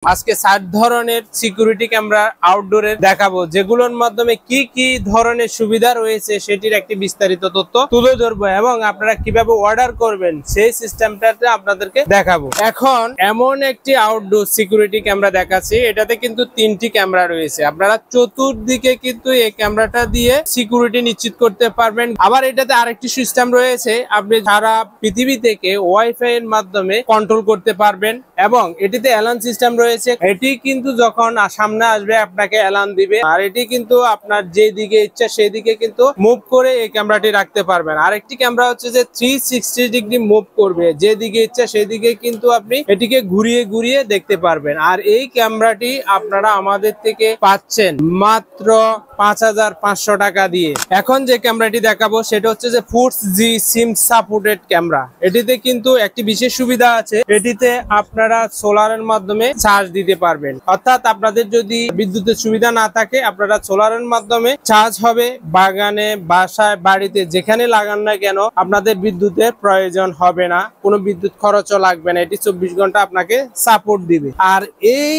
আজকে 7 ধরনের security camera আউটডোরে দেখাবো, যেগুলোর মাধ্যমে কি কি ধরনের সুবিধা রয়েছে সেটির একটি বিস্তারিত তথ্য তুলে ধরবো এবং আপনারা কিভাবে অর্ডার করবেন সেই সিস্টেমটাতে আপনাদেরকে দেখাবো। এখন এমন একটি আউটডোর সিকিউরিটি ক্যামেরা দেখাচ্ছি, এটাতে কিন্তু 3টি ক্যামেরা রয়েছে। আপনারা চতুর্দিকে কিন্তু এই ক্যামেরাটা দিয়ে সিকিউরিটি নিশ্চিত করতে পারবেন। আবার এটাতে আরেকটি সিস্টেম রয়েছে, আপনি সারা পৃথিবী থেকে ওয়াইফাই এর মাধ্যমে কন্ট্রোল করতে পারবেন এবং এটিতে অ্যালার্ম সিস্টেম রয়েছে। এটি কিন্তু যখন সামনে আসবে আপনাকে অ্যালার্ম দিবে, আর এটি কিন্তু আপনার যেদিকে ইচ্ছা সেদিকে কিন্তু মুভ করে এই ক্যামেরাটি রাখতে পারবেন। আরেকটি ক্যামেরা হচ্ছে যে 360 ডিগ্রি মুভ করবে, যেদিকে ইচ্ছা সেদিকে কিন্তু আপনি এটিকে ঘুরিয়ে ঘুরিয়ে দেখতে পারবেন। আর এই ক্যামেরাটি আপনারা আমাদের থেকে পাচ্ছেন মাত্র 5500 টাকা দিয়ে। এখন যে ক্যামেরাটি দেখাবো সেটা হচ্ছে যে 4G সিম সাপোর্টেড ক্যামেরা। এটিতে কিন্তু একটি বিশেষ সুবিধা আছে, এটিতে আপনারা সোলারের মাধ্যমে চার্জ দিতে পারবেন। অর্থাৎ আপনাদের যদি বিদ্যুতের সুবিধা না থাকে, আপনারা সোলারের মাধ্যমে চার্জ হবে। বাগানে, বাসায়, বাড়িতে যেখানে লাগান না কেন আপনাদের বিদ্যুতের প্রয়োজন হবে না, কোনো বিদ্যুৎ খরচও লাগবে না। এটি 24 ঘন্টা আপনাকে সাপোর্ট দিবে। আর এই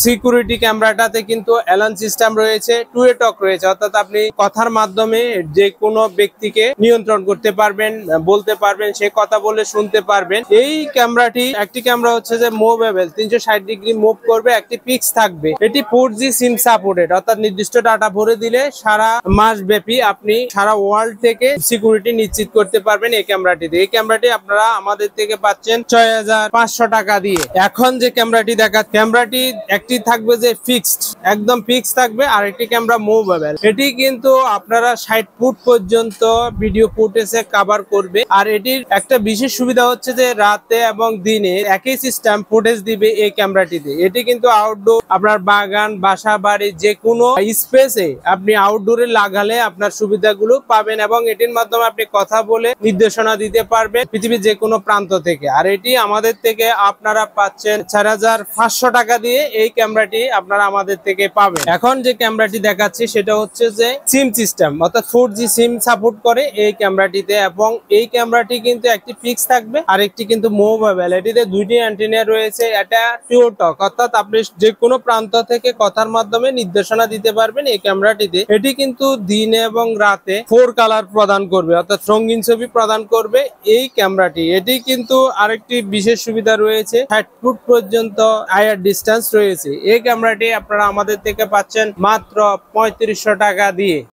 সিকিউরিটি ক্যামেরাটাতে কিন্তু অ্যালার্ম সিস্টেম রয়েছে, টু ওয়ে টক রয়েছে, অর্থাৎ আপনি কথার মাধ্যমে যে কোনো ব্যক্তিকে নিয়ন্ত্রণ করতে পারবেন, বলতে পারবেন, সে কথা বলে শুনতে পারবেন। এই ক্যামেরাটি একটি ক্যামেরা হচ্ছে যে মুভেবল, 360 ডিগ্রি মুভ করবে, একটি পিক্স থাকবে। এটি 4G সিম সাপোর্টেড, অর্থাৎ নির্দিষ্ট ডাটা ভরে দিলে সারা মাস ব্যাপী আপনি সারা ওয়ার্ল্ড থেকে সিকিউরিটি নিশ্চিত করতে পারবেন এই ক্যামেরাটিতে। এই ক্যামেরাটি আপনারা আমাদের থেকে পাচ্ছেন 6500 টাকা দিয়ে। এখন যে ক্যামেরাটি দেখা, ক্যামেরাটি একটি থাকবে যে ফিক্সড, একদম ফিক্স থাকবে, আর একটি ক্যামেরা মুভেবল। এটি কিন্তু আপনারা 60 ফুট পর্যন্ত ভিডিও ফুটেজে কভার করবে। আর এটির একটা বিশেষ সুবিধা হচ্ছে যে রাতে এবং দিনে একই সিস্টেম ফুটেজ দিবে এই ক্যামেরাটিতে। এটি কিন্তু আউটডোর, আপনার বাগান, বাসা, বাড়ি যে কোনো স্পেসে আপনি আউটডোরে লাগালে আপনার সুবিধাগুলো পাবেন এবং এটির মাধ্যমে আপনি কথা বলে নির্দেশনা দিতে পারবেন পৃথিবীর যে কোনো প্রান্ত থেকে। আর এটি আমাদের থেকে আপনারা পাচ্ছেন 4500 টাকা দিয়ে। এই ক্যামেরাটি আপনারা আমাদের থেকে পাবেন। এখন যে ক্যামেরাটি দেখাচ্ছি সেটা হচ্ছে যে সিম সিস্টেম, অর্থাৎ 4G সিম সাপোর্ট করে এই ক্যামেরাটিতে। এবং এই ক্যামেরাটি কিন্তু একটি ফিক্স থাকবে আর একটি কিন্তু মুভেবল। এটিতে 2টি অ্যান্টেনা রয়েছে। এটা পিওর টক, অর্থাৎ আপনি যে কোনো প্রান্ত থেকে কথার মাধ্যমে নির্দেশনা দিতে পারবেন এই ক্যামেরাটিতে। এটি কিন্তু দিনে এবং রাতে 4 কালার প্রদান করবে, অর্থাৎ রঙিন ছবি প্রদান করবে এই ক্যামেরাটি। এটি কিন্তু আরেকটি বিশেষ সুবিধা রয়েছে, 60 ফুট পর্যন্ত আয়ার ডিস্টেন্স রয়েছে। এই ক্যামেরাটি আপনারা আমাদের থেকে পাচ্ছেন মাত্র 3500 টাকা দিয়ে।